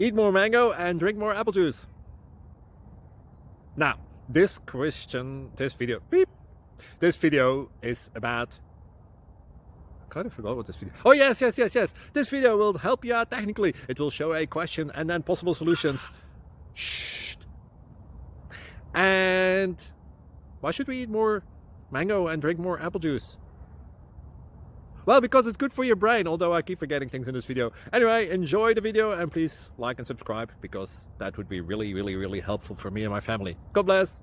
Eat more mango and drink more apple juice. Now, this video is about, I kind of forgot what this video. Oh, yes. This video will help you out technically. It will show a question and then possible solutions. Shh. And why should we eat more mango and drink more apple juice? Well, because it's good for your brain, although I keep forgetting things in this video. Anyway, enjoy the video and please like and subscribe, because that would be really helpful for me and my family. God bless.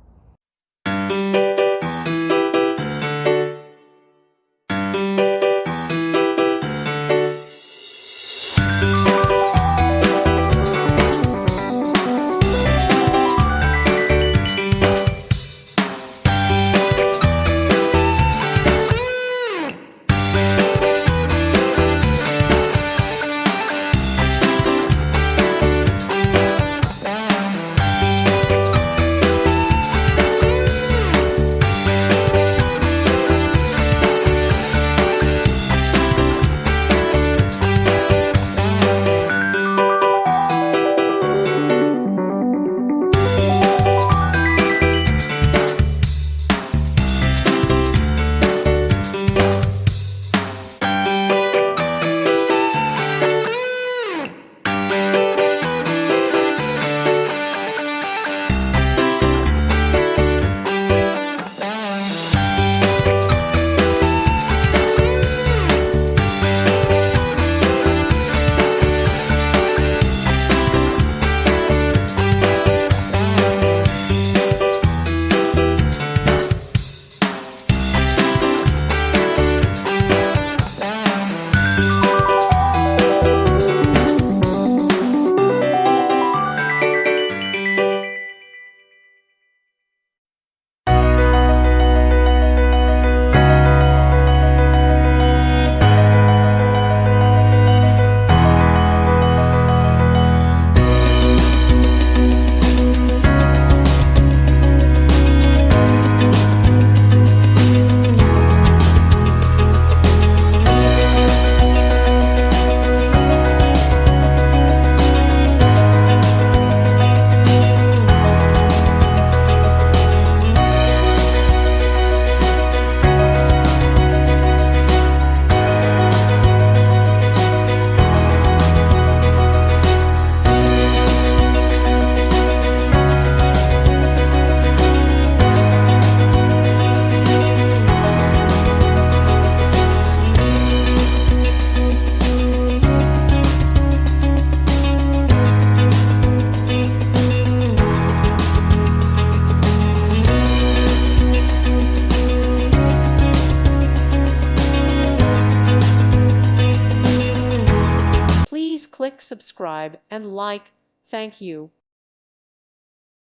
Click subscribe and like. Thank you.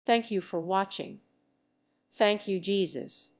Thank you for watching. Thank you, Jesus.